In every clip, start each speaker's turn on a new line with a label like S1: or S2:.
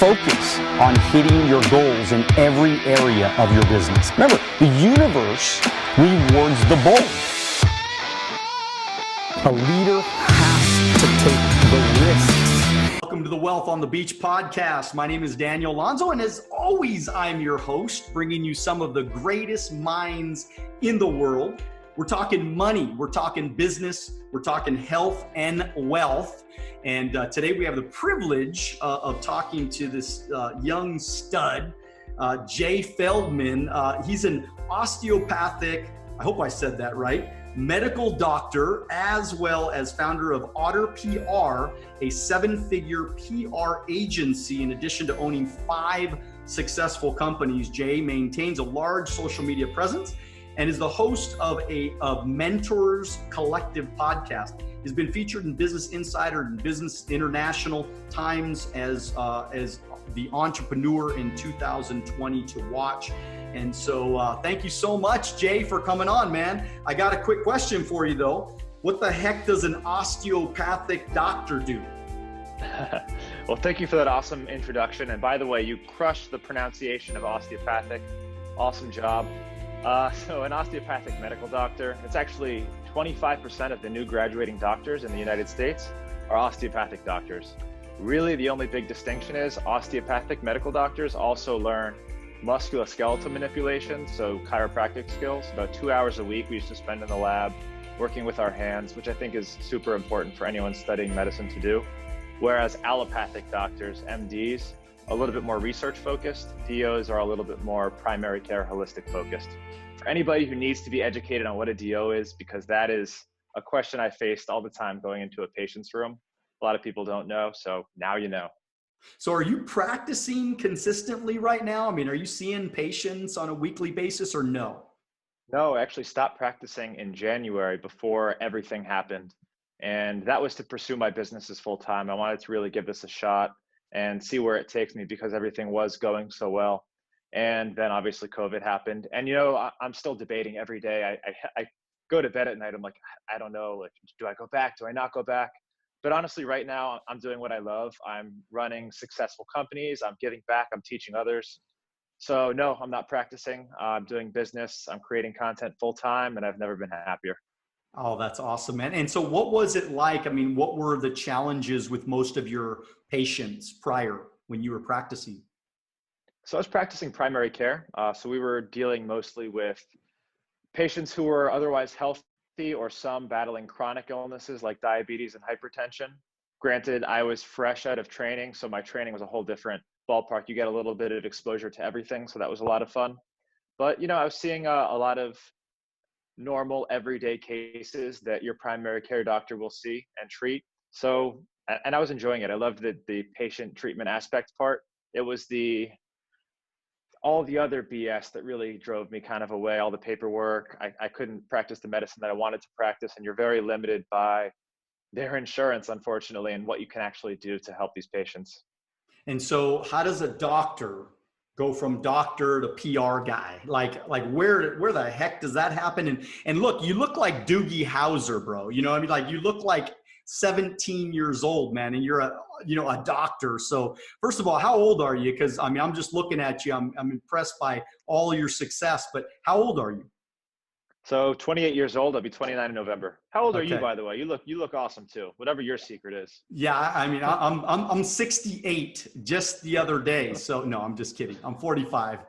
S1: focus on hitting your goals in every area of your business. Remember, the universe rewards the bold. A leader has to take the risks. Welcome to the Wealth on the Beach podcast. My name is Daniel Alonzo, and as always, I'm your host, bringing you some of the greatest minds in the world. We're talking money, we're talking business, we're talking health and wealth. And today we have the privilege of talking to this young stud, Jay Feldman. He's an osteopathic, I hope I said that right, medical doctor, as well as founder of Otter PR, a 7-figure PR agency. In addition to owning 5 successful companies, Jay maintains a large social media presence and is the host of Mentors Collective podcast. He's been featured in Business Insider and Business International Times as the entrepreneur in 2020 to watch. And so thank you so much, Jay, for coming on, man. I got a quick question for you though. What the heck does an osteopathic doctor do?
S2: Well, thank you for that awesome introduction. And by the way, you crushed the pronunciation of osteopathic. Awesome job. So an osteopathic medical doctor, it's actually 25% of the new graduating doctors in the United States are osteopathic doctors. Really, the only big distinction is osteopathic medical doctors also learn musculoskeletal manipulation, so chiropractic skills. About 2 hours a week we used to spend in the lab working with our hands, which I think is super important for anyone studying medicine to do. Whereas allopathic doctors, MDs, a little bit more research focused. DOs are a little bit more primary care, holistic focused. For anybody who needs to be educated on what a DO is, because that is a question I faced all the time going into a patient's room. A lot of people don't know, so now you know.
S1: So are you practicing consistently right now? I mean, are you seeing patients on a weekly basis or no?
S2: No, I actually stopped practicing in January before everything happened. And that was to pursue my businesses full time. I wanted to really give this a shot and see where it takes me because everything was going so well. And then obviously COVID happened. And, you know, I'm still debating every day. I go to bed at night. I'm like, I don't know, like, do I go back? Do I not go back? But honestly, right now, I'm doing what I love. I'm running successful companies. I'm giving back. I'm teaching others. So no, I'm not practicing. I'm doing business. I'm creating content full time, and I've never been happier.
S1: Oh, that's awesome, man. And so what was it like? I mean, what were the challenges with most of your patients prior when you were practicing?
S2: So I was practicing primary care. So we were dealing mostly with patients who were otherwise healthy or some battling chronic illnesses like diabetes and hypertension. Granted, I was fresh out of training, so my training was a whole different ballpark. You get a little bit of exposure to everything, so that was a lot of fun. But, you know, I was seeing a lot of normal everyday cases that your primary care doctor will see and treat. So, and I was enjoying it. I loved the patient treatment aspect part. It was all the other BS that really drove me kind of away, all the paperwork. I couldn't practice the medicine that I wanted to practice, and you're very limited by their insurance, unfortunately, and what you can actually do to help these patients.
S1: And so how does a doctor go from doctor to PR guy? Like where the heck does that happen? And look, you look like Doogie Howser, bro. You know what I mean? Like you look like 17 years old, man, and you're a doctor. So first of all, how old are you? Because I mean, I'm just looking at you. I'm impressed by all your success, but how old are you?
S2: So 28 years old, I'll be 29 in November. How old are you,
S1: Okay.
S2: by the way? You look awesome too, whatever your secret is.
S1: Yeah, I mean, I'm 68 just the other day. So no, I'm just kidding. I'm 45.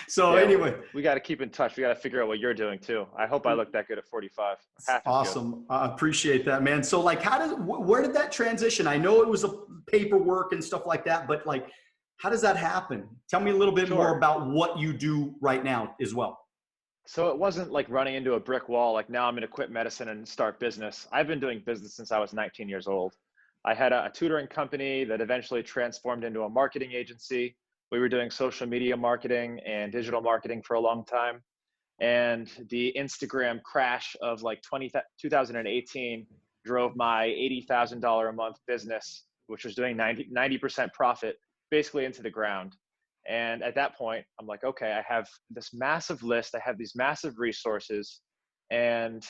S1: So
S2: Yeah,
S1: anyway,
S2: we got to keep in touch. We got to figure out what you're doing too. I hope I look that good at 45. Half as
S1: awesome. I appreciate that, man. So like, where did that transition? I know it was a paperwork and stuff like that, but like, how does that happen? Tell me a little bit
S2: Sure.
S1: more about what you do right now as well.
S2: So it wasn't like running into a brick wall, like now I'm going to quit medicine and start business. I've been doing business since I was 19 years old. I had a tutoring company that eventually transformed into a marketing agency. We were doing social media marketing and digital marketing for a long time. And the Instagram crash of like 2018 drove my $80,000 a month business, which was doing 90% profit, basically into the ground. And at that point, I'm like, okay, I have this massive list. I have these massive resources. And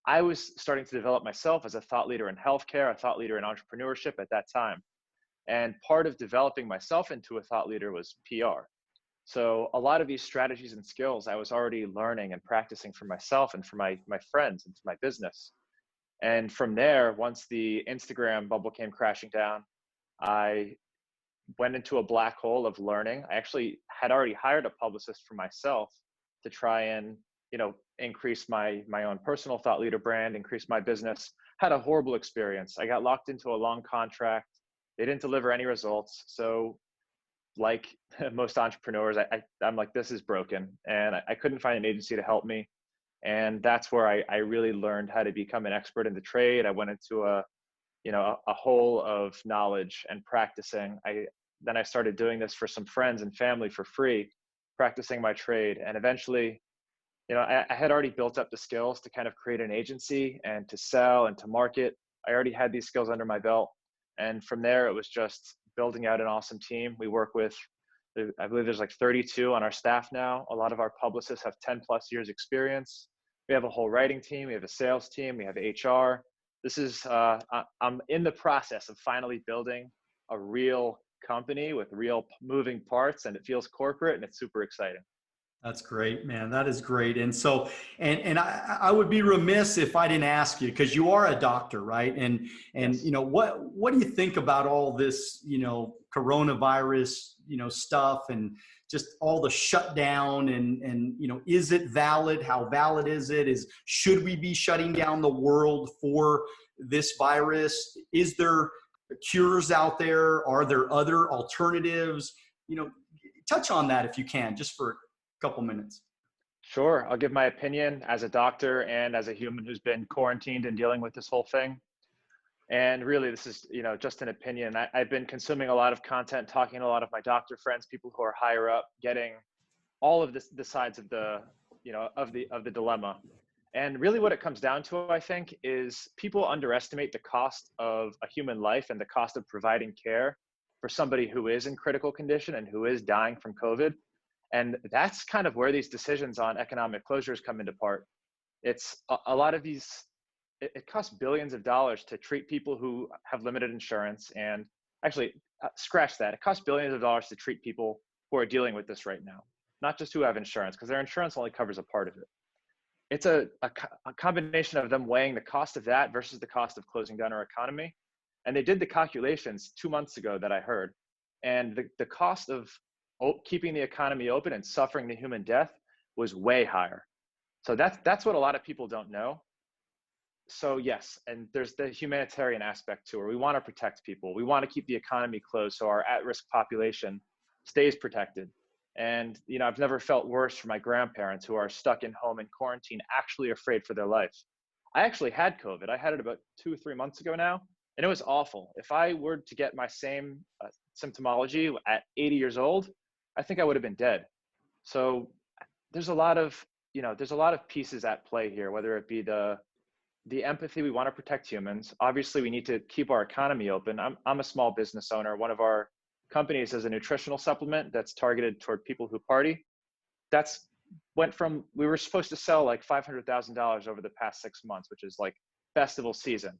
S2: I was starting to develop myself as a thought leader in healthcare, a thought leader in entrepreneurship at that time. And part of developing myself into a thought leader was PR. So a lot of these strategies and skills I was already learning and practicing for myself and for my friends and for my business. And from there, once the Instagram bubble came crashing down, I went into a black hole of learning. I actually had already hired a publicist for myself to try and, increase my own personal thought leader brand, increase my business. Had a horrible experience. I got locked into a long contract. They didn't deliver any results. So like most entrepreneurs, I'm like, this is broken. And I couldn't find an agency to help me. And that's where I really learned how to become an expert in the trade. I went into a hole of knowledge and practicing. Then I started doing this for some friends and family for free, practicing my trade. And eventually, I had already built up the skills to kind of create an agency and to sell and to market. I already had these skills under my belt. And from there, it was just building out an awesome team. We work with, I believe there's like 32 on our staff now. A lot of our publicists have 10 plus years experience. We have a whole writing team. We have a sales team. We have HR. This is, I'm in the process of finally building a real company with real moving parts, and it feels corporate and it's super exciting.
S1: That's great, man. That is great. And so, and I would be remiss if I didn't ask you, because you are a doctor, right? And
S2: Yes.
S1: what do you think about all this, coronavirus, stuff, and just all the shutdown, and is it valid? How valid is it? Should we be shutting down the world for this virus? Is there cures out there? Are there other alternatives? Touch on that if you can, just for couple minutes.
S2: Sure. I'll give my opinion as a doctor and as a human who's been quarantined and dealing with this whole thing. And really, this is, just an opinion. I've been consuming a lot of content, talking to a lot of my doctor friends, people who are higher up, getting all of the sides of the, of the dilemma. And really what it comes down to, I think, is people underestimate the cost of a human life and the cost of providing care for somebody who is in critical condition and who is dying from COVID. And that's kind of where these decisions on economic closures come into part. It's a lot of these, it costs billions of dollars to treat people who have limited insurance. And actually, scratch that. It costs billions of dollars to treat people who are dealing with this right now, not just who have insurance, because their insurance only covers a part of it. It's a combination of them weighing the cost of that versus the cost of closing down our economy. And they did the calculations 2 months ago that I heard. And the cost of keeping the economy open and suffering the human death was way higher. So that's what a lot of people don't know. So yes, and there's the humanitarian aspect to it. We want to protect people. We want to keep the economy closed so our at-risk population stays protected. And I've never felt worse for my grandparents who are stuck in home in quarantine, actually afraid for their life. I actually had COVID. I had it about 2 or 3 months ago now, and it was awful. If I were to get my same symptomology at 80 years old, I think I would have been dead. So there's a lot of pieces at play here, whether it be the empathy. We want to protect humans. Obviously, we need to keep our economy open. I'm a small business owner. One of our companies is a nutritional supplement that's targeted toward people who party. We were supposed to sell like $500,000 over the past 6 months, which is like festival season.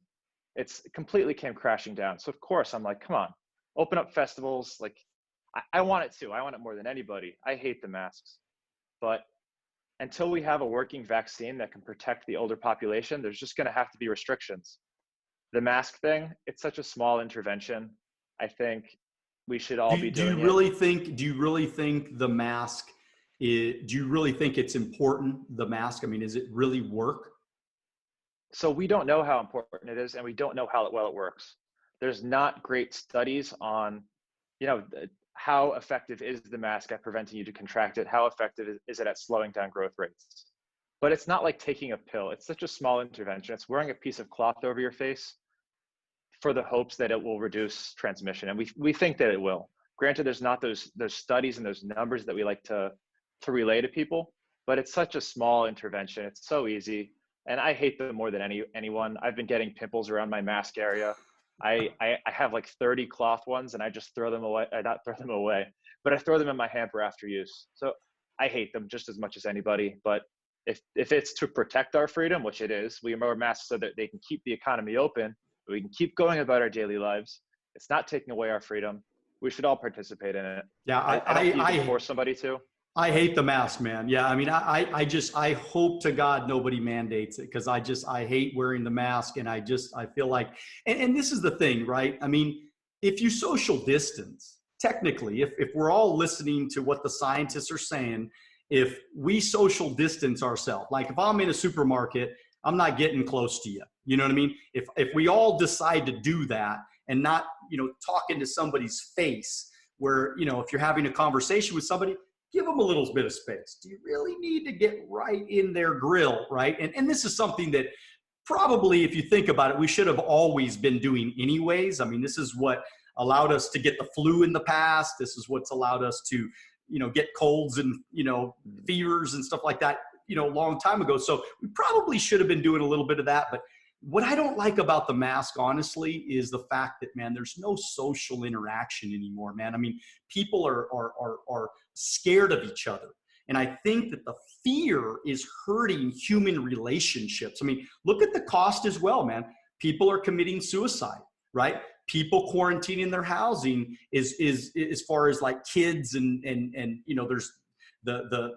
S2: It completely came crashing down. So of course I'm like, come on, open up festivals. Like I want it too. I want it more than anybody. I hate the masks, but until we have a working vaccine that can protect the older population, there's just going to have to be restrictions. The mask thing, it's such a small intervention. I think we should all be doing it.
S1: Do you really think the mask do you really think it's important, the mask? I mean, does it really work?
S2: So we don't know how important it is, and we don't know how well it works. There's not great studies on, how effective is the mask at preventing you to contract it? How effective is it at slowing down growth rates? But it's not like taking a pill. It's such a small intervention. It's wearing a piece of cloth over your face for the hopes that it will reduce transmission. And we think that it will. Granted, there's not those studies and those numbers that we like to relay to people, but it's such a small intervention. It's so easy. And I hate them more than anyone. I've been getting pimples around my mask area. I have like 30 cloth ones, and I just throw them away. I not throw them away, but I throw them in my hamper after use. So I hate them just as much as anybody. But if it's to protect our freedom, which it is, we wear masks so that they can keep the economy open, we can keep going about our daily lives. It's not taking away our freedom. We should all participate in it.
S1: Yeah,
S2: I don't think you can force somebody to.
S1: I hate the mask, man. Yeah, I mean, I hope to God nobody mandates it, because I hate wearing the mask, and I feel like, and this is the thing, right? I mean, if you social distance, technically, if we're all listening to what the scientists are saying, if we social distance ourselves, like if I'm in a supermarket, I'm not getting close to you. You know what I mean? If we all decide to do that and not, talking to somebody's face, where, if you're having a conversation with somebody, give them a little bit of space. Do you really need to get right in their grill, right? And this is something that probably, if you think about it, we should have always been doing anyways. I mean, this is what allowed us to get the flu in the past. This is what's allowed us to, get colds and, fevers and stuff like that, a long time ago. So we probably should have been doing a little bit of that. But what I don't like about the mask, honestly, is the fact that, man, there's no social interaction anymore, man. I mean, people are scared of each other. And I think that the fear is hurting human relationships. I mean, look at the cost as well, man. People are committing suicide, right? People quarantining their housing is as far as like kids and there's the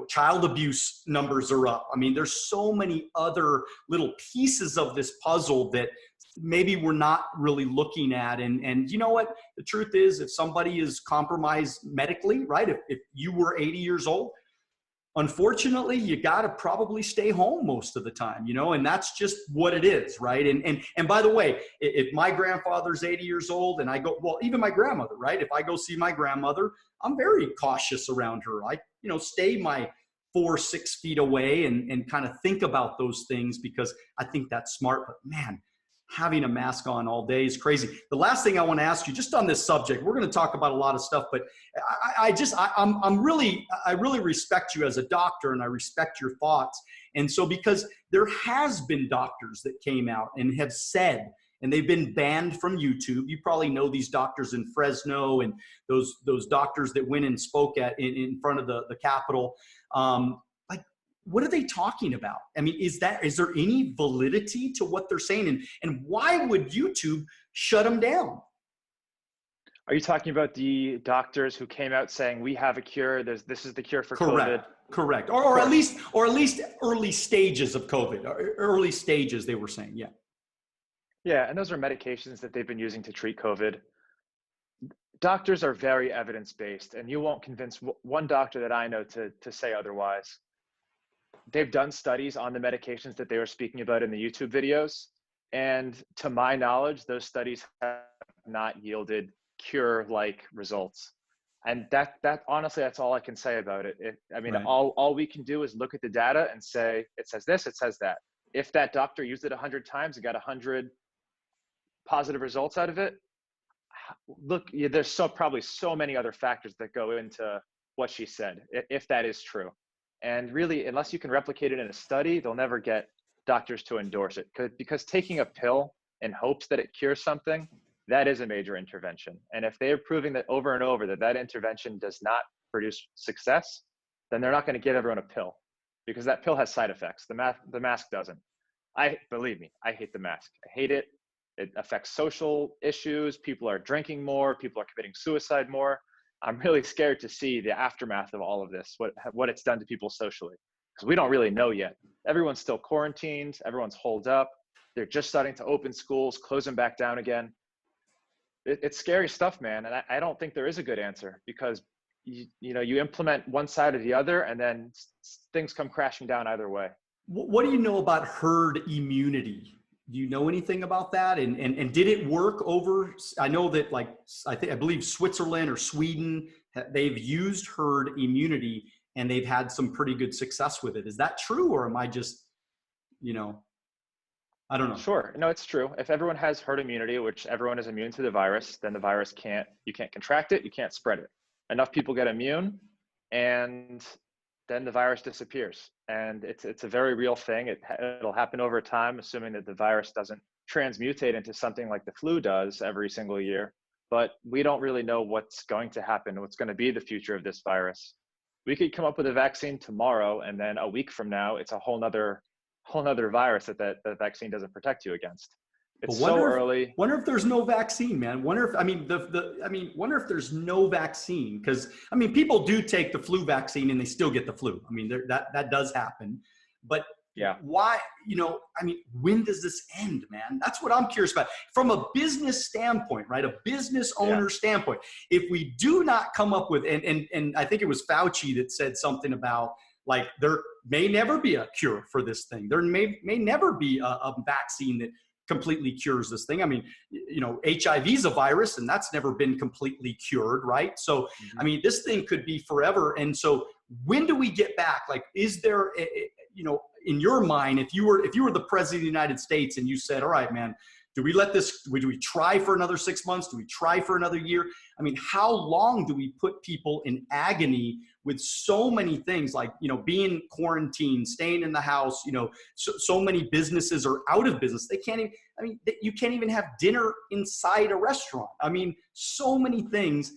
S1: child abuse numbers are up. I mean, there's so many other little pieces of this puzzle that maybe we're not really looking at. And you know what? The truth is, if somebody is compromised medically, right? If you were 80 years old, unfortunately, you got to probably stay home most of the time, and that's just what it is, right? And by the way, if my grandfather's 80 years old and I go, well, even my grandmother, right? If I go see my grandmother, I'm very cautious around her. I, stay my 4-6 feet away and kind of think about those things, because I think that's smart. But man, having a mask on all day is crazy. The last thing I want to ask you, just on this subject, we're going to talk about a lot of stuff, but I really respect you as a doctor, and I respect your thoughts. And so, because there has been doctors that came out and have said, and they've been banned from YouTube. You probably know these doctors in Fresno, and those doctors that went and spoke in front of the Capitol. What are they talking about? I mean, is there any validity to what they're saying? And why would YouTube shut them down?
S2: Are you talking about the doctors who came out saying we have a cure? This is the cure for
S1: COVID. Correct. Or at least early stages of COVID. Early stages, they were saying, yeah.
S2: Yeah, and those are medications that they've been using to treat COVID. Doctors are very evidence-based, and you won't convince one doctor that I know to say otherwise. They've done studies on the medications that they were speaking about in the YouTube videos. And to my knowledge, those studies have not yielded cure-like results. And that honestly, that's all I can say about it. Right. All we can do is look at the data and say, it says this, it says that. If that doctor used it 100 times and got 100 positive results out of it, look, there's probably so many other factors that go into what she said, if that is true. And really, unless you can replicate it in a study, they'll never get doctors to endorse it. Because taking a pill in hopes that it cures something, that is a major intervention. And if they're proving that over and over that intervention does not produce success, then they're not going to give everyone a pill, because that pill has side effects. The mask doesn't. Believe me, I hate the mask. I hate it. It affects social issues. People are drinking more. People are committing suicide more. I'm really scared to see the aftermath of all of this, what it's done to people socially, because we don't really know yet. Everyone's still quarantined. Everyone's holed up. They're just starting to open schools, close them back down again. It's scary stuff, man. And I don't think there is a good answer, because you implement one side or the other, and then things come crashing down either way.
S1: What do you know about herd immunity? Do you know anything about that? And did it work over? I know that, like, I believe Switzerland or Sweden, they've used herd immunity and they've had some pretty good success with it. Is that true, or am I just, I don't know.
S2: Sure. No, it's true. If everyone has herd immunity, which everyone is immune to the virus, then the virus you can't contract it, you can't spread it. Enough people get immune, and then the virus disappears. And it's a very real thing. It'll happen over time, assuming that the virus doesn't transmutate into something like the flu does every single year. But we don't really know what's going to happen, what's going to be the future of this virus. We could come up with a vaccine tomorrow, and then a week from now, it's a whole nother virus that vaccine doesn't protect you against.
S1: But
S2: It's so early.
S1: wonder if there's no vaccine, man. Wonder if, I mean, wonder if there's no vaccine. Cause I mean, people do take the flu vaccine and they still get the flu. I mean, that does happen, but
S2: Yeah.
S1: why, I mean, when does this end, man? That's what I'm curious about from a business standpoint, right? A business owner standpoint. If we do not come up with, and I think it was Fauci that said something about, like, there may never be a cure for this thing. There may never be a vaccine that completely cures this thing. I mean, HIV is a virus and that's never been completely cured, right? So, I mean, this thing could be forever. And so when do we get back? Like, is there, in your mind, if you were the president of the United States and you said, all right, man, do we try for another 6 months? Do we try for another year? I mean, how long do we put people in agony with so many things, like, being quarantined, staying in the house, so many businesses are out of business. They can't even, I mean, you can't even have dinner inside a restaurant. I mean, so many things.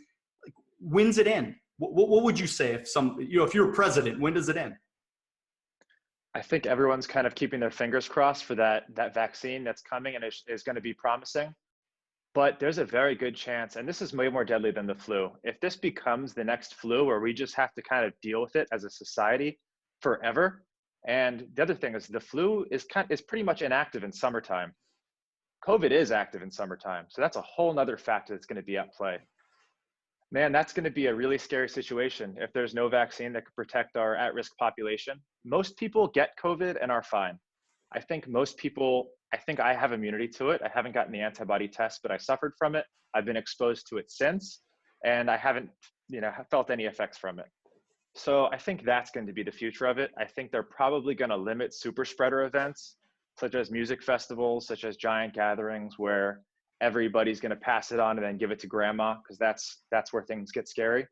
S1: Like, when's it end? What would you say if you're a president, when does it end?
S2: I think everyone's kind of keeping their fingers crossed for that vaccine that's coming and is going to be promising. But there's a very good chance, and this is way more deadly than the flu. If this becomes the next flu where we just have to kind of deal with it as a society forever. And the other thing is the flu is pretty much inactive in summertime. COVID is active in summertime. So that's a whole nother factor that's going to be at play. Man, that's going to be a really scary situation if there's no vaccine that could protect our at-risk population. Most people get COVID and are fine. I think I have immunity to it. I haven't gotten the antibody test, but I suffered from it. I've been exposed to it since, and I haven't, felt any effects from it. So I think that's going to be the future of it. I think they're probably going to limit super spreader events, such as music festivals, such as giant gatherings where everybody's going to pass it on and then give it to grandma, because that's where things get scary.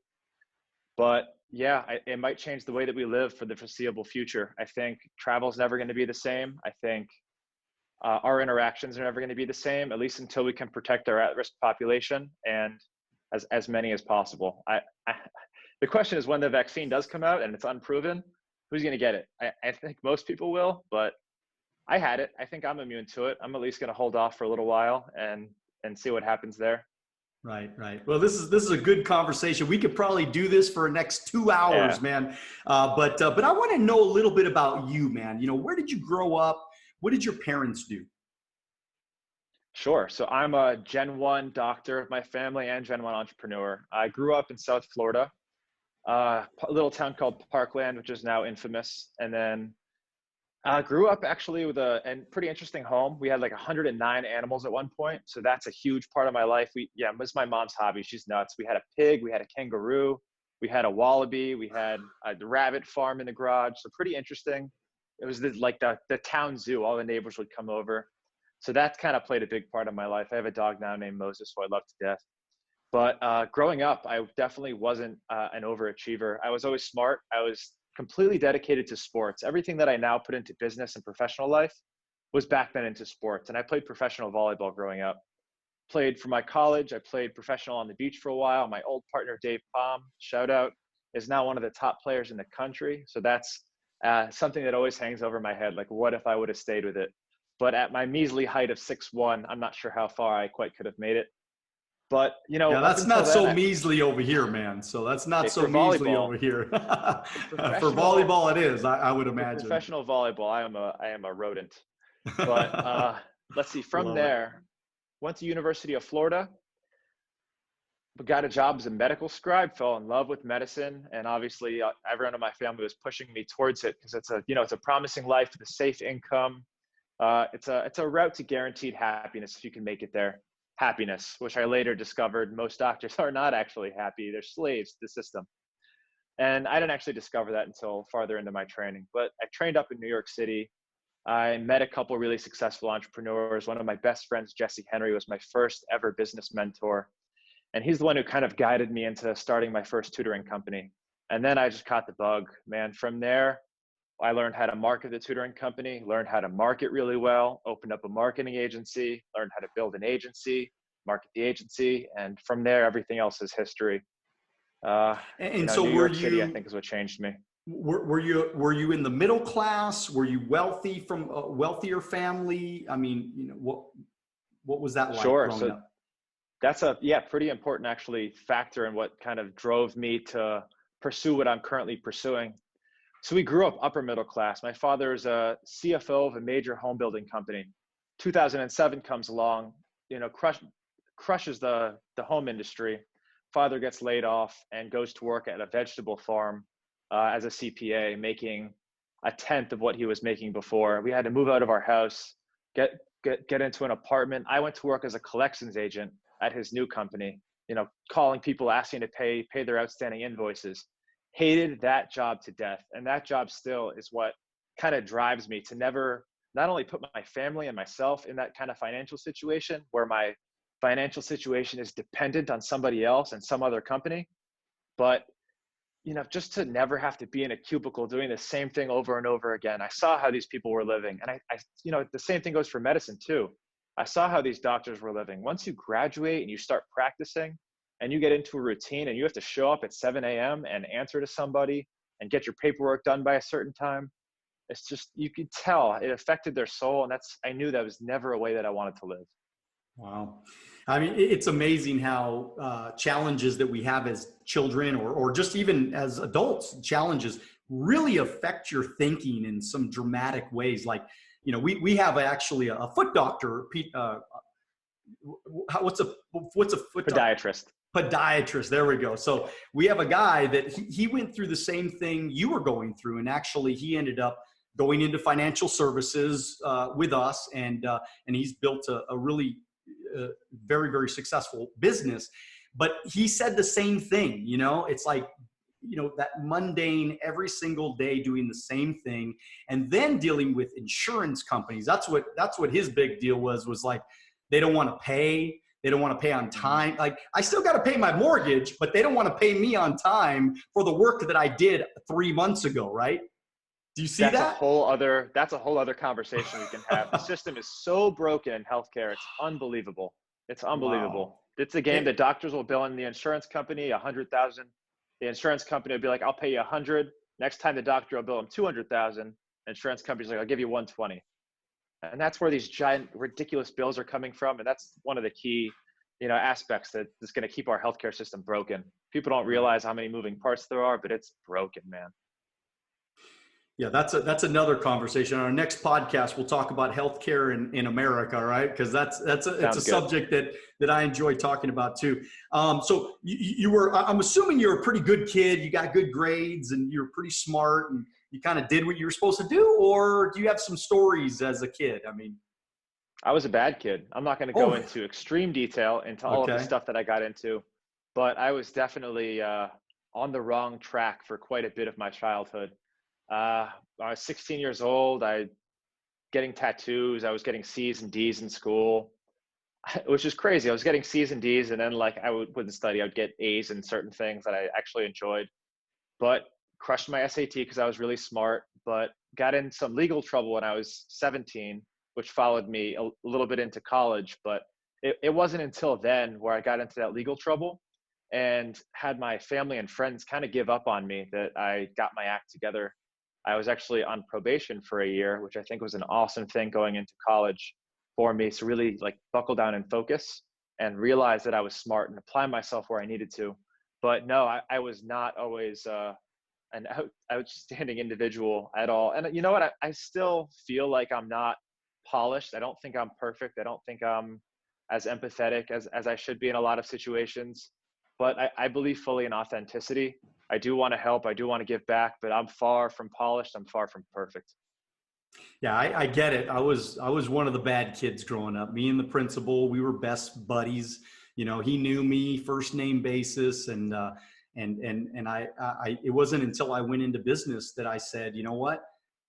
S2: But yeah, it might change the way that we live for the foreseeable future. I think travel's never going to be the same. I think our interactions are never going to be the same, at least until we can protect our at-risk population and as many as possible. The question is, when the vaccine does come out and it's unproven, who's going to get it? I think most people will, but I had it. I think I'm immune to it. I'm at least going to hold off for a little while and see what happens there.
S1: Right. Well, this is a good conversation. We could probably do this for the next 2 hours, man. But I want to know a little bit about you, man. Where did you grow up? What did your parents do?
S2: Sure. So I'm a Gen 1 doctor of my family and Gen 1 entrepreneur. I grew up in South Florida, a little town called Parkland, which is now infamous. And then grew up actually with a pretty interesting home. We had like 109 animals at one point. So that's a huge part of my life. It was my mom's hobby. She's nuts. We had a pig, we had a kangaroo, we had a wallaby, we had a rabbit farm in the garage. So pretty interesting. It was the town zoo. All the neighbors would come over. So that kind of played a big part of my life. I have a dog now named Moses, who I love to death. But growing up, I definitely wasn't an overachiever. I was always smart. I was completely dedicated to sports. Everything that I now put into business and professional life was back then into sports. And I played professional volleyball growing up. Played for my college. I played professional on the beach for a while. My old partner, Dave Palm, shout out, is now one of the top players in the country. So that's something that always hangs over my head. Like, what if I would have stayed with it? But at my measly height of 6'1", I'm not sure how far I quite could have made it. But,
S1: yeah, that's not so measly over here, man. So that's not so measly over here. For volleyball, it is, I would imagine.
S2: Professional volleyball, I am a rodent. But let's see, from there, went to University of Florida, got a job as a medical scribe, fell in love with medicine. And obviously everyone in my family was pushing me towards it because it's a promising life with a safe income. It's a route to guaranteed happiness if you can make it there. Happiness, which I later discovered most doctors are not actually happy. They're slaves to the system. And I didn't actually discover that until farther into my training. But I trained up in New York City. I met a couple really successful entrepreneurs. One of my best friends, Jesse Henry, was my first ever business mentor. And he's the one who kind of guided me into starting my first tutoring company. And then I just caught the bug, man. From there, I learned how to market the tutoring company, learned how to market really well, opened up a marketing agency, learned how to build an agency, market the agency. And from there, everything else is history.
S1: So
S2: New York City, I think, is what changed me.
S1: Were you in the middle class? Were you wealthy from a wealthier family? I mean, What was that like
S2: Sure.
S1: growing
S2: So
S1: up?
S2: that's pretty important actually factor in what kind of drove me to pursue what I'm currently pursuing. So we grew up upper middle class. My father is a CFO of a major home building company. 2007 comes along, crushes the home industry. Father gets laid off and goes to work at a vegetable farm as a CPA, making a tenth of what he was making before. We had to move out of our house, get into an apartment. I went to work as a collections agent at his new company, calling people, asking to pay their outstanding invoices. Hated that job to death. And that job still is what kind of drives me to never not only put my family and myself in that kind of financial situation where my financial situation is dependent on somebody else and some other company, but just to never have to be in a cubicle doing the same thing over and over again. I saw how these people were living, and the same thing goes for medicine too. I saw how these doctors were living. Once you graduate and you start practicing and you get into a routine and you have to show up at 7 a.m. and answer to somebody and get your paperwork done by a certain time, it's just, you could tell it affected their soul. And I knew that was never a way that I wanted to live.
S1: Wow. I mean, it's amazing how challenges that we have as children or just even as adults, challenges really affect your thinking in some dramatic ways. Like, we have actually a foot doctor, what's a foot
S2: Podiatrist.
S1: Podiatrist. There we go. So we have a guy that he went through the same thing you were going through. And actually he ended up going into financial services with us. And he's built a really very, very successful business. But he said the same thing, it's like, that mundane every single day doing the same thing and then dealing with insurance companies. That's what his big deal was like, they don't want to pay. They don't want to pay on time. Like, I still got to pay my mortgage, but they don't want to pay me on time for the work that I did 3 months ago. Right. Do you see that?
S2: That's a whole other conversation we can have. The system is so broken in healthcare. It's unbelievable. It's unbelievable.
S1: Wow.
S2: It's a game that doctors will bill in the insurance company $100,000. The insurance company will be like, I'll pay you $100. Next time the doctor will bill them $200,000. Insurance company's like, I'll give you $120. And that's where these giant, ridiculous bills are coming from. And that's one of the key, aspects that is going to keep our healthcare system broken. People don't realize how many moving parts there are, but it's broken, man.
S1: Yeah, that's another conversation. On our next podcast, we'll talk about healthcare in America, right? Because it's a subject that I enjoy talking about too. So I'm assuming you're a pretty good kid. You got good grades, and you're pretty smart, and you kind of did what you were supposed to do. Or do you have some stories as a kid? I mean,
S2: I was a bad kid. I'm not going to go into extreme detail into all of the stuff that I got into, but I was definitely on the wrong track for quite a bit of my childhood. I was 16 years old. Getting tattoos. I was getting C's and D's in school, which is crazy. I was getting C's and D's, and then I wouldn't study. I would get A's in certain things that I actually enjoyed, but crushed my SAT because I was really smart, but got in some legal trouble when I was 17, which followed me a little bit into college. But it wasn't until then where I got into that legal trouble and had my family and friends kind of give up on me that I got my act together. I was actually on probation for a year, which I think was an awesome thing going into college for me to really buckle down and focus and realize that I was smart and apply myself where I needed to. But no, I was not always an outstanding individual at all. And you know what? I still feel like I'm not polished. I don't think I'm perfect. I don't think I'm as empathetic as I should be in a lot of situations. But I believe fully in authenticity. I do want to help. I do want to give back, but I'm far from polished. I'm far from perfect.
S1: Yeah, I get it. I was one of the bad kids growing up. Me and the principal, we were best buddies. He knew me first name basis, and I it wasn't until I went into business that I said, you know what?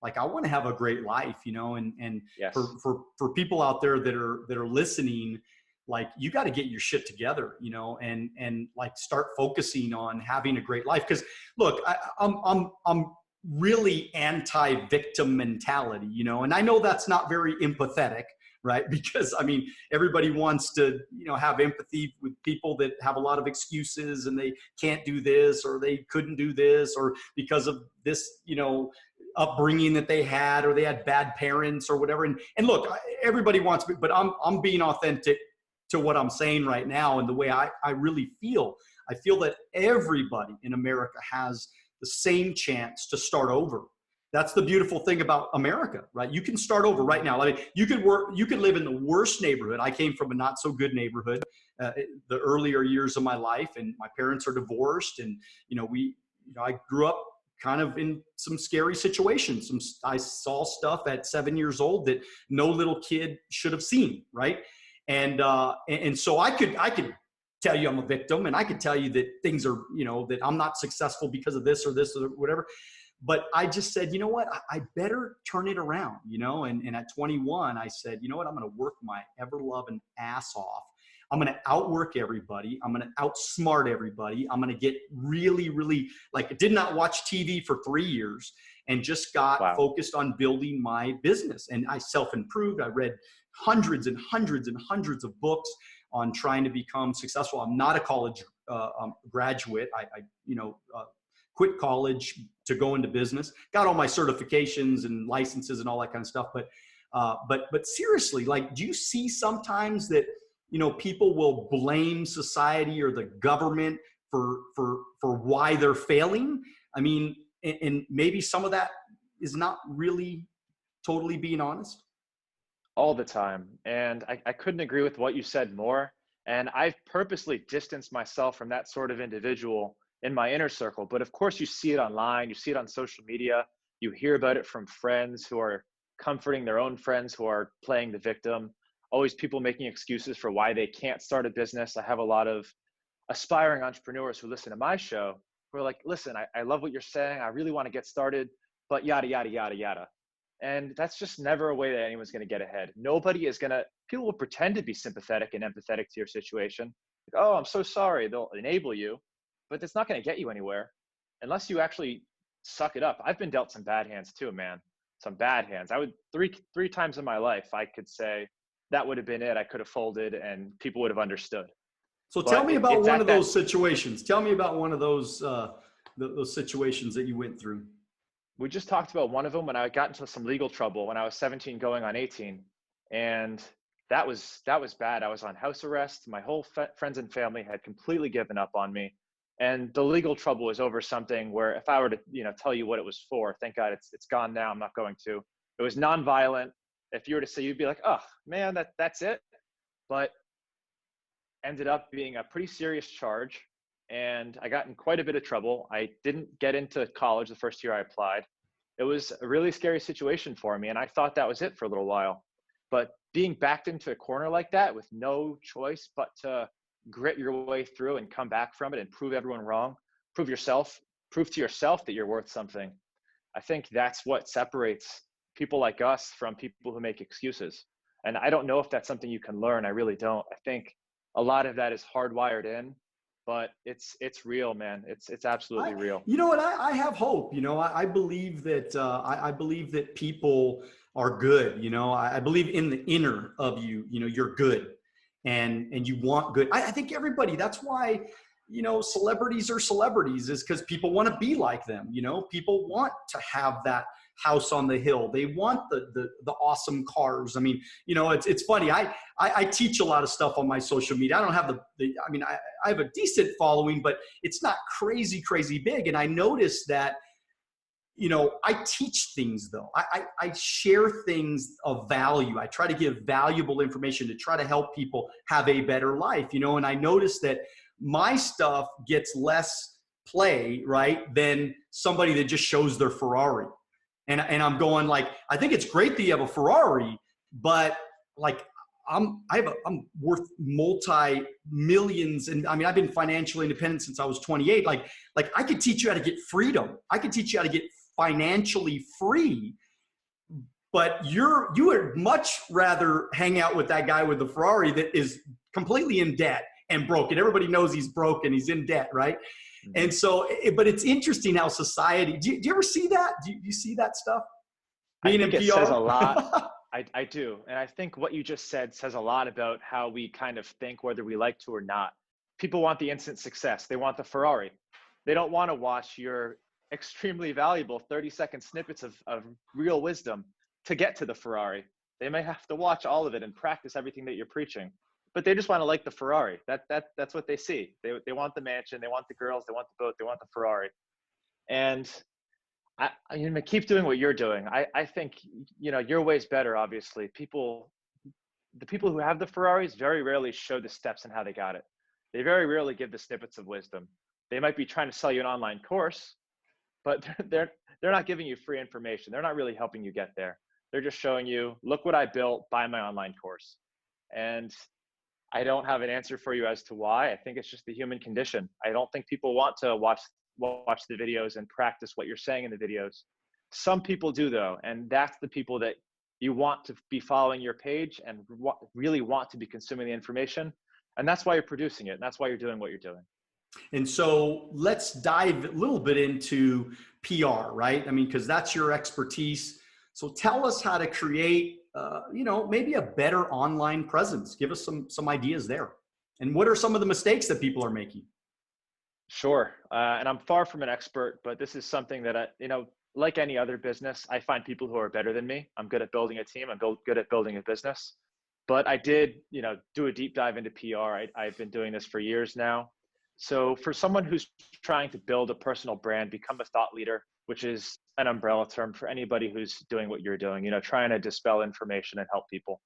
S1: I want to have a great life, and
S2: Yes.
S1: for people out there that are listening, you got to get your shit together, and start focusing on having a great life. Because look, I'm really anti-victim mentality, and I know that's not very empathetic, right? Because everybody wants to, have empathy with people that have a lot of excuses and they can't do this, or they couldn't do this, or because of this, upbringing that they had, or they had bad parents or whatever. And look, everybody wants me, but I'm being authentic to what I'm saying right now. And the way I really feel, I feel that everybody in America has the same chance to start over. That's the beautiful thing about America, right? You can start over right now. I mean, you could live in the worst neighborhood. I came from a not so good neighborhood, the earlier years of my life, and my parents are divorced. And, I grew up kind of in some scary situations. I saw stuff at 7 years old that no little kid should have seen. Right. And so I could tell you I'm a victim, and I could tell you that things are, that I'm not successful because of this or whatever. But I just said, you know what, I better turn it around, and at 21, I said, you know what, I'm going to work my ever-loving ass off. I'm going to outwork everybody. I'm going to outsmart everybody. I'm going to get really, really, did not watch TV for 3 years and just got focused on building my business. And I self-improved. I read hundreds and hundreds and hundreds of books on trying to become successful. I'm not a college graduate. I quit college to go into business, got all my certifications and licenses and all that kind of stuff. But seriously, do you see sometimes that, people will blame society or the government for why they're failing? I mean, and maybe some of that is not really totally being honest.
S2: All the time. And I couldn't agree with what you said more. And I've purposely distanced myself from that sort of individual in my inner circle. But of course, you see it online, you see it on social media, you hear about it from friends who are comforting their own friends who are playing the victim, always people making excuses for why they can't start a business. I have a lot of aspiring entrepreneurs who listen to my show who are like, listen, I love what you're saying. I really want to get started, but yada, yada, yada, yada. And that's just never a way that anyone's going to get ahead. People will pretend to be sympathetic and empathetic to your situation. Like, oh, I'm so sorry. They'll enable you, but it's not going to get you anywhere unless you actually suck it up. I've been dealt some bad hands too, man. Some bad hands. I would three times in my life, I could say that would have been it. I could have folded and people would have understood.
S1: So tell me about one of those situations. Tell me about one of those situations that you went through.
S2: We just talked about one of them when I got into some legal trouble when I was 17 going on 18. And that was bad. I was on house arrest. My whole friends and family had completely given up on me. And the legal trouble was over something where if I were to, tell you what it was for, thank God it's gone now. I'm not going to. It was nonviolent. If you were to say, you'd be like, oh man, that's it. But ended up being a pretty serious charge. And I got in quite a bit of trouble. I didn't get into college the first year I applied. It was a really scary situation for me. And I thought that was it for a little while. But being backed into a corner like that with no choice but to grit your way through and come back from it and prove everyone wrong, prove to yourself that you're worth something. I think that's what separates people like us from people who make excuses. And I don't know if that's something you can learn. I really don't. I think a lot of that is hardwired in, but it's real, man. It's absolutely real.
S1: You know what? I have hope. I believe that I believe that people are good. I believe in the inner of you. You're good, and you want good. I think everybody. That's why celebrities are celebrities, is because people want to be like them. People want to have that house on the hill. They want the awesome cars. I mean, it's funny. I teach a lot of stuff on my social media. I don't have I have a decent following, but it's not crazy big. And I noticed that, I teach things though. I share things of value. I try to give valuable information to try to help people have a better life, and I noticed that my stuff gets less play, right, than somebody that just shows their Ferrari. And I'm going I think it's great that you have a Ferrari, but I'm worth multi-millions. And I've been financially independent since I was 28. I could teach you how to get freedom. I could teach you how to get financially free, but you would much rather hang out with that guy with the Ferrari that is completely in debt and broken. Everybody knows he's broken. He's in debt, right? And so, but it's interesting how society, do you ever see that? Do you see that stuff?
S2: I think it says a lot. I do. And I think what you just said says a lot about how we kind of think, whether we like to or not. People want the instant success. They want the Ferrari. They don't want to watch your extremely valuable 30-second snippets of real wisdom to get to the Ferrari. They may have to watch all of it and practice everything that you're preaching, but they just want to like the Ferrari. That's what they see. They want the mansion, they want the girls, they want the boat, they want the Ferrari. And you know, keep doing what you're doing. I think, you know, your way's better, obviously. The people who have the Ferraris very rarely show the steps and how they got it. They very rarely give the snippets of wisdom. They might be trying to sell you an online course, but they're not giving you free information. They're not really helping you get there. They're just showing you, look what I built, buy my online course. And I don't have an answer for you as to why. I think it's just the human condition. I don't think people want to watch the videos and practice what you're saying in the videos. Some people do though, and that's the people that you want to be following your page and really want to be consuming the information. And that's why you're producing it. And that's why you're doing what you're doing.
S1: And so let's dive a little bit into PR, right? I mean, because that's your expertise. So tell us how to create, you know, maybe a better online presence. Give us some ideas there. And what are some of the mistakes that people are making?
S2: Sure. And I'm far from an expert, but this is something that you know, like any other business, I find people who are better than me. I'm good at building a team. I'm good at building a business. But I did, you know, do a deep dive into PR. I've been doing this for years now. So for someone who's trying to build a personal brand, become a thought leader, which is an umbrella term for anybody who's doing what you're doing, you know, trying to dispel information and help people.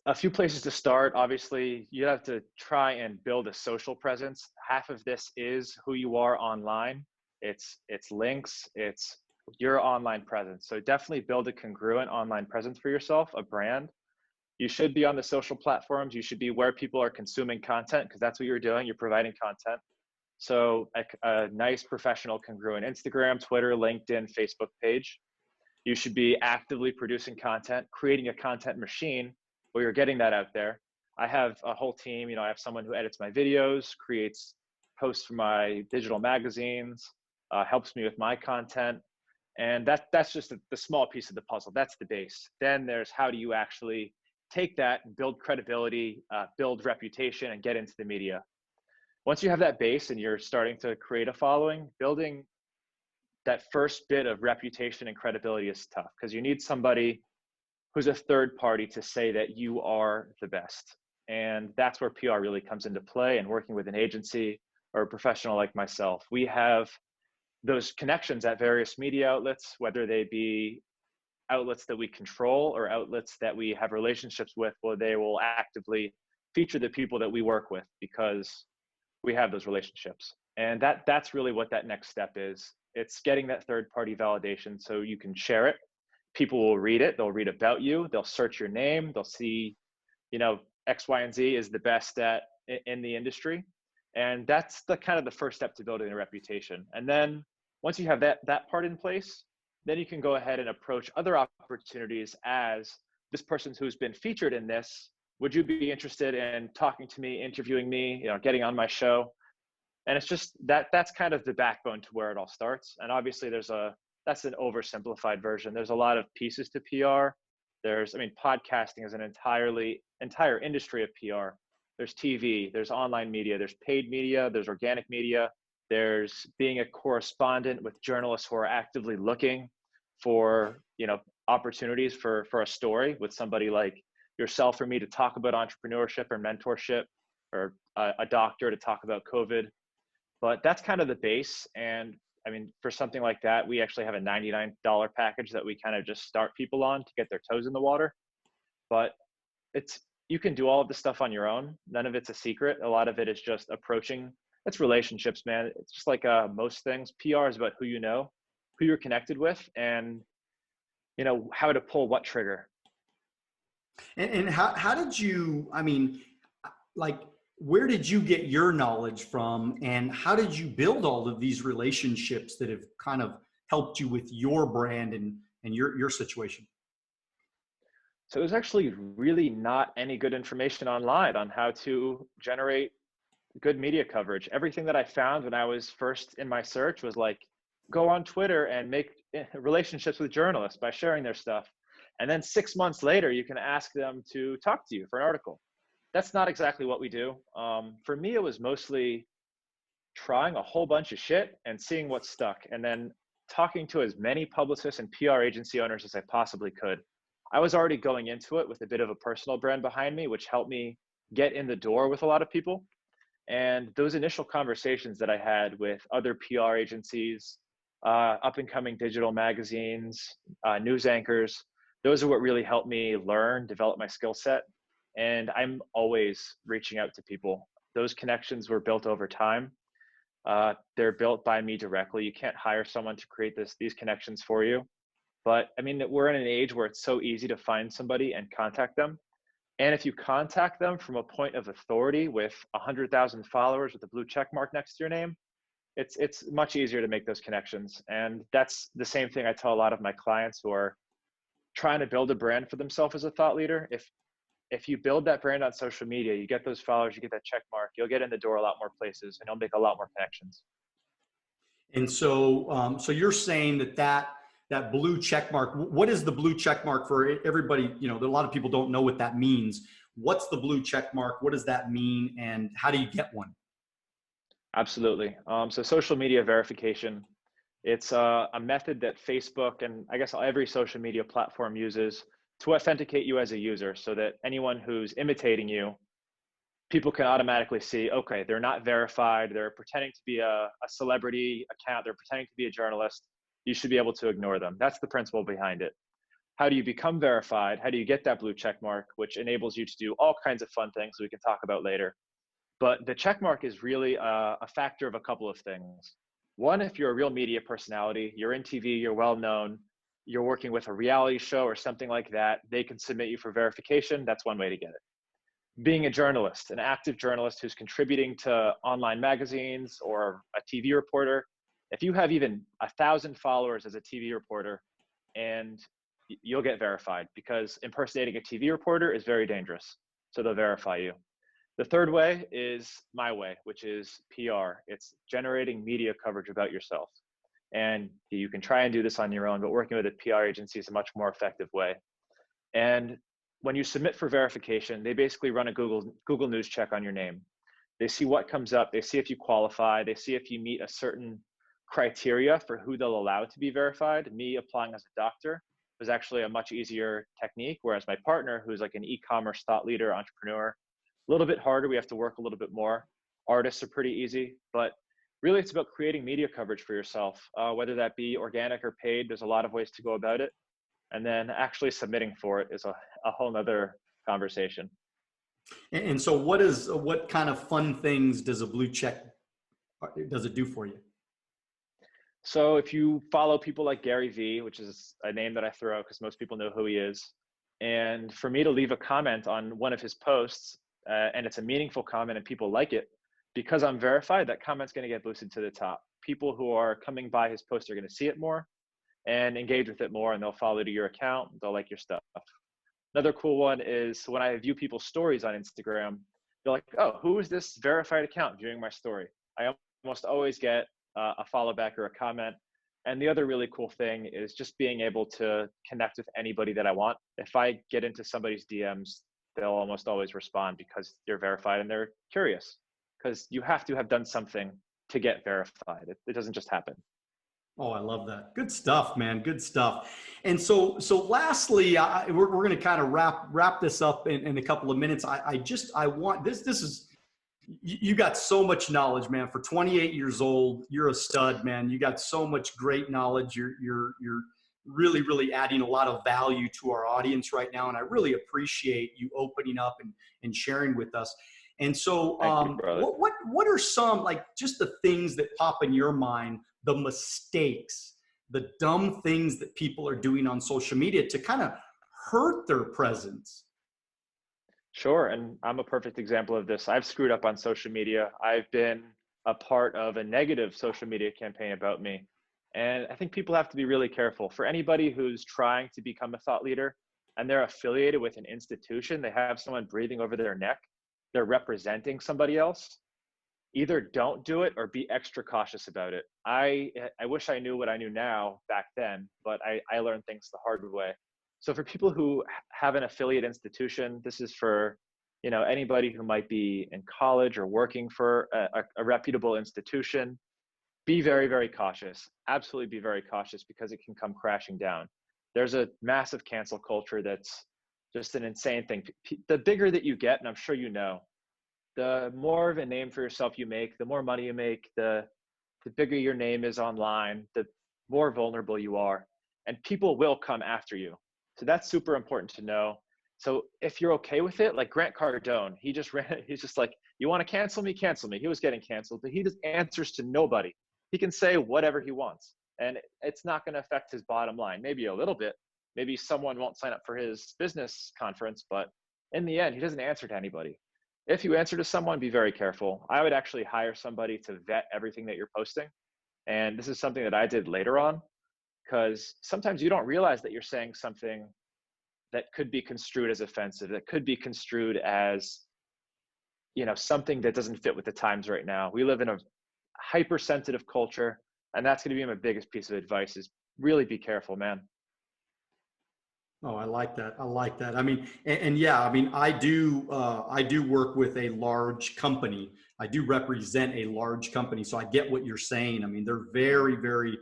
S2: A few places to start. Obviously, you have to try and build a social presence. Half of this is who you are online. It's links, it's your online presence. So definitely build a congruent online presence for yourself, a brand. You should be on the social platforms. You should be where people are consuming content, because that's what you're doing. You're providing content. So a nice professional congruent Instagram, Twitter, LinkedIn, Facebook page. You should be actively producing content, creating a content machine where you're getting that out there. I have a whole team. You know, I have someone who edits my videos, creates posts for my digital magazines, helps me with my content. And that's just the small piece of the puzzle. That's the base. Then there's how do you actually take that and build credibility, build reputation, and get into the media. Once you have that base and you're starting to create a following, building that first bit of reputation and credibility is tough, because you need somebody who's a third party to say that you are the best. And that's where PR really comes into play, and working with an agency or a professional like myself. We have those connections at various media outlets, whether they be outlets that we control or outlets that we have relationships with, where they will actively feature the people that we work with because we have those relationships. And that's really what that next step is. It's getting that third party validation so you can share it. People will read it. They'll read about you. They'll search your name. They'll see, you know, X, Y, and Z is the best in the industry. And that's the kind of the first step to building a reputation. And then once you have that part in place, then you can go ahead and approach other opportunities as this person who's been featured in this. Would you be interested in talking to me, interviewing me, you know, getting on my show? And it's just that's kind of the backbone to where it all starts. And obviously that's an oversimplified version. There's a lot of pieces to PR. Podcasting is an entire industry of PR. There's TV, there's online media, there's paid media, there's organic media, there's being a correspondent with journalists who are actively looking for, you know, opportunities for a story with somebody like yourself or me to talk about entrepreneurship or mentorship, or a doctor to talk about COVID. But that's kind of the base. And I mean, for something like that, we actually have a $99 package that we kind of just start people on to get their toes in the water. But you can do all of this stuff on your own. None of it's a secret. A lot of it is just approaching. It's relationships, man. It's just like most things. PR is about who you know, who you're connected with, and, you know, how to pull what trigger.
S1: And how did you, I mean, like, where did you get your knowledge from, and how did you build all of these relationships that have kind of helped you with your brand and your situation?
S2: So there's actually really not any good information online on how to generate good media coverage. Everything that I found when I was first in my search was like, go on Twitter and make relationships with journalists by sharing their stuff. And then 6 months later, you can ask them to talk to you for an article. That's not exactly what we do. For me, it was mostly trying a whole bunch of shit and seeing what stuck, and then talking to as many publicists and PR agency owners as I possibly could. I was already going into it with a bit of a personal brand behind me, which helped me get in the door with a lot of people. And those initial conversations that I had with other PR agencies, up and coming digital magazines, news anchors, those are what really helped me learn, develop my skill set. And I'm always reaching out to people. Those connections were built over time. They're built by me directly. You can't hire someone to create these connections for you. But I mean, we're in an age where it's so easy to find somebody and contact them. And if you contact them from a point of authority with 100,000 followers with a blue check mark next to your name, it's much easier to make those connections. And that's the same thing I tell a lot of my clients who are trying to build a brand for themselves as a thought leader. If you build that brand on social media, you get those followers, you get that check mark, you'll get in the door a lot more places, and you'll make a lot more connections.
S1: And so, so you're saying that blue check mark, what is the blue check mark for everybody? You know, a lot of people don't know what that means. What's the blue check mark? What does that mean? And how do you get one?
S2: Absolutely. So social media verification, it's a method that Facebook and I guess every social media platform uses to authenticate you as a user, so that anyone who's imitating you, people can automatically see, okay, they're not verified, they're pretending to be a celebrity account, they're pretending to be a journalist. You should be able to ignore them. That's the principle behind it. How do you become verified? How do you get that blue check mark, which enables you to do all kinds of fun things we can talk about later? But the check mark is really a factor of a couple of things. One, if you're a real media personality, you're in TV, you're well known, you're working with a reality show or something like that, they can submit you for verification. That's one way to get it. Being a journalist, an active journalist who's contributing to online magazines or a TV reporter, if you have even 1,000 followers as a TV reporter, and you'll get verified, because impersonating a TV reporter is very dangerous. So they'll verify you. The third way is my way, which is PR. It's generating media coverage about yourself. And you can try and do this on your own, but working with a PR agency is a much more effective way. And when you submit for verification, they basically run a Google News check on your name. They see what comes up. They see if you qualify. They see if you meet a certain criteria for who they'll allow to be verified. Me applying as a doctor was actually a much easier technique, whereas my partner, who's like an e-commerce thought leader, entrepreneur, a little bit harder. We have to work a little bit more. Artists are pretty easy, but really it's about creating media coverage for yourself, whether that be organic or paid. There's a lot of ways to go about it. And then actually submitting for it is a whole nother conversation.
S1: And so what kind of fun things does a blue check, does it do for you?
S2: So if you follow people like Gary Vee, which is a name that I throw out because most people know who he is, and for me to leave a comment on one of his posts, and it's a meaningful comment and people like it, because I'm verified, that comment's going to get boosted to the top. People who are coming by his post are going to see it more and engage with it more, and they'll follow to your account. They'll like your stuff. Another cool one is when I view people's stories on Instagram, they're like, oh, who is this verified account viewing my story? I almost always get a follow back or a comment. And the other really cool thing is just being able to connect with anybody that I want. If I get into somebody's DMs, they'll almost always respond because you're verified and they're curious, because you have to have done something to get verified. It doesn't just happen.
S1: Oh, I love that. Good stuff, man. Good stuff. And so lastly, we're going to kind of wrap this up in a couple of minutes. I want this is, you got so much knowledge, man. For 28 years old, you're a stud, man. You got so much great knowledge. You're really, really adding a lot of value to our audience right now. And I really appreciate you opening up and sharing with us. And so what are some, like, just the things that pop in your mind, the mistakes, the dumb things that people are doing on social media to kind of hurt their presence?
S2: Sure. And I'm a perfect example of this. I've screwed up on social media. I've been a part of a negative social media campaign about me. And I think people have to be really careful. For anybody who's trying to become a thought leader and they're affiliated with an institution, they have someone breathing over their neck, they're representing somebody else, either don't do it or be extra cautious about it. I wish I knew what I knew now back then, but I learned things the hard way. So for people who have an affiliate institution, this is for, anybody who might be in college or working for a reputable institution, be very, very cautious. Absolutely be very cautious, because it can come crashing down. There's a massive cancel culture that's just an insane thing. The bigger that you get, and I'm sure the more of a name for yourself you make, the more money you make, the bigger your name is online, the more vulnerable you are, and people will come after you. So that's super important to know. So if you're okay with it, like Grant Cardone, he's just like, you want to cancel me? Cancel me. He was getting canceled, but he just answers to nobody. He can say whatever he wants, and it's not going to affect his bottom line. Maybe a little bit. Maybe someone won't sign up for his business conference, but in the end, he doesn't answer to anybody. If you answer to someone, be very careful. I would actually hire somebody to vet everything that you're posting. And this is something that I did later on, because sometimes you don't realize that you're saying something that could be construed as offensive, that could be construed as, something that doesn't fit with the times right now. We live in a hypersensitive culture, and that's going to be my biggest piece of advice, is really be careful, man.
S1: Oh, I like that. I mean, and yeah, I mean, I do work with a large company. I do represent a large company. So I get what you're saying. I mean, they're very, very,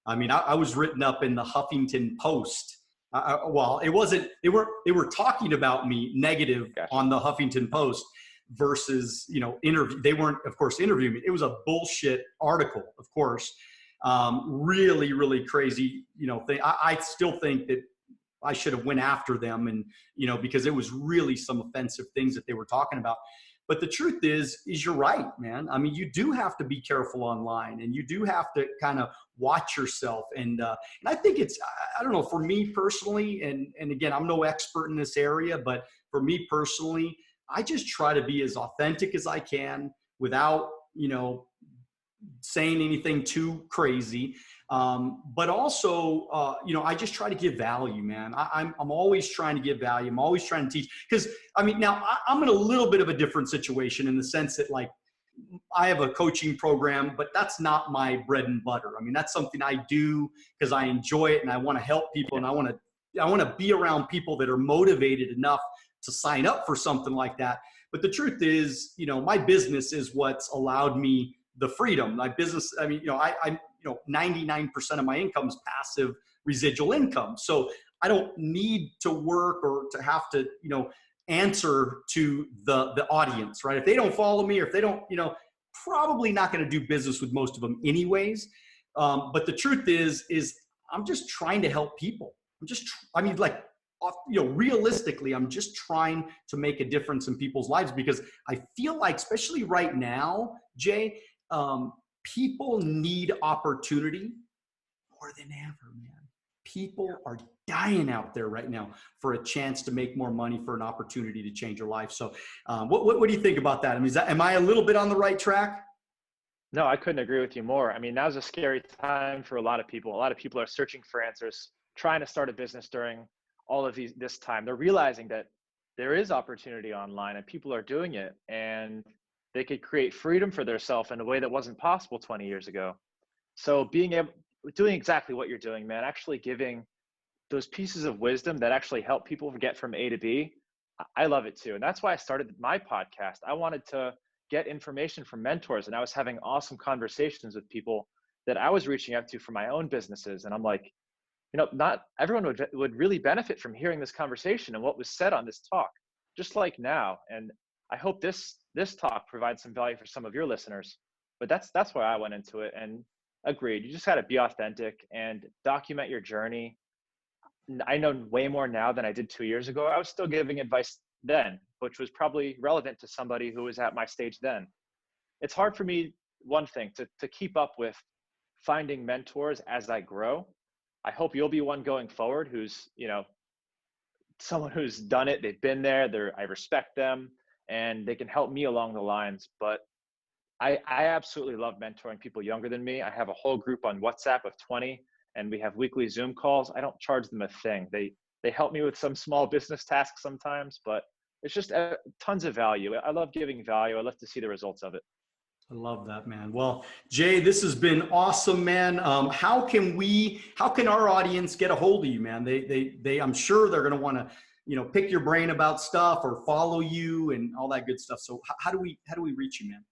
S1: I was written up in the Huffington Post. Well, it wasn't, they were talking about me negative on the Huffington Post versus, interview. They weren't, of course, interviewing me. It was a bullshit article, of course. Really, really crazy, thing. I still think that I should have went after them, and, because it was really some offensive things that they were talking about. But the truth is you're right, man. I mean, you do have to be careful online, and you do have to kind of watch yourself. And I think I don't know, for me personally, and again, I'm no expert in this area, but for me personally, I just try to be as authentic as I can without, saying anything too crazy. But also, I just try to give value, man. I'm always trying to give value. I'm always trying to teach, because now I'm in a little bit of a different situation, in the sense that, like, I have a coaching program, but that's not my bread and butter. I mean, that's something I do because I enjoy it and I want to help people, and I want to be around people that are motivated enough to sign up for something like that. But the truth is, my business is what's allowed me the freedom. My business, I'm 99% of my income is passive residual income. So I don't need to work or to have to, answer to the audience, right? If they don't follow me, or if they don't, probably not going to do business with most of them anyways. But the truth is I'm just trying to help people. Realistically, I'm just trying to make a difference in people's lives, because I feel like, especially right now, Jay, people need opportunity more than ever, man. People are dying out there right now for a chance to make more money, for an opportunity to change your life. So what do you think about that? I mean, am I a little bit on the right track?
S2: No, I couldn't agree with you more. I mean, now's a scary time for a lot of people. A lot of people are searching for answers, trying to start a business during all of this time. They're realizing that there is opportunity online and people are doing it, and they could create freedom for themselves in a way that wasn't possible 20 years ago. So doing exactly what you're doing, man, actually giving those pieces of wisdom that actually help people get from A to B, I love it too. And that's why I started my podcast. I wanted to get information from mentors, and I was having awesome conversations with people that I was reaching out to for my own businesses. And I'm like, not everyone would really benefit from hearing this conversation and what was said on this talk, just like now. And I hope this talk provides some value for some of your listeners. But that's why I went into it, and agreed. You just got to be authentic and document your journey. I know way more now than I did 2 years ago. I was still giving advice then, which was probably relevant to somebody who was at my stage then. It's hard for me, one thing, to keep up with finding mentors as I grow. I hope you'll be one going forward who's, someone who's done it. They've been there. I respect them, and they can help me along the lines. But I absolutely love mentoring people younger than me. I have a whole group on WhatsApp of 20, and we have weekly Zoom calls. I don't charge them a thing. They help me with some small business tasks sometimes, but it's just tons of value. I love giving value. I love to see the results of it.
S1: I love that, man. Well, Jay, this has been awesome, man. How can our audience get a hold of you, man? I'm sure they're going to want to pick your brain about stuff or follow you and all that good stuff. So how do we reach you, man?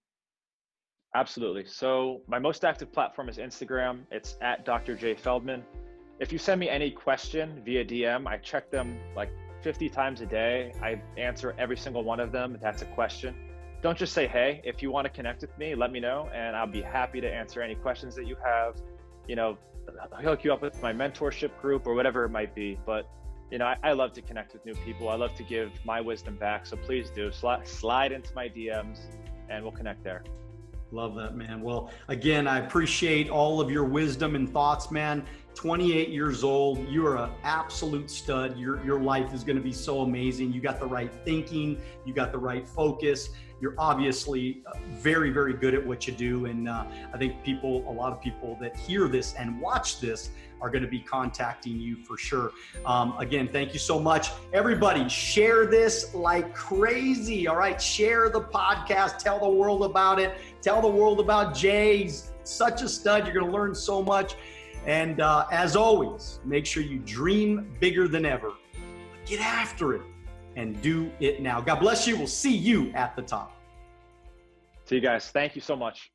S2: Absolutely. So my most active platform is Instagram. It's at Dr. J Feldman. If you send me any question via DM, I check them like 50 times a day. I answer every single one of them. That's a question. Don't just say, hey. If you want to connect with me, let me know, and I'll be happy to answer any questions that you have. I'll hook you up with my mentorship group or whatever it might be. But, I love to connect with new people. I love to give my wisdom back. So please do slide into my DMs and we'll connect there.
S1: Love that, man. Well, again, I appreciate all of your wisdom and thoughts, man. 28 years old, you're an absolute stud. Your life is going to be so amazing. You got the right thinking, you got the right focus. You're obviously very, very good at what you do. And I think a lot of people that hear this and watch this are going to be contacting you for sure. Again, thank you so much. Everybody, share this like crazy. All right. Share the podcast. Tell the world about it. Tell the world about Jay. He's such a stud. You're going to learn so much. And as always, make sure you dream bigger than ever. Get after it and do it now. God bless you. We'll see you at the top.
S2: See you guys. Thank you so much.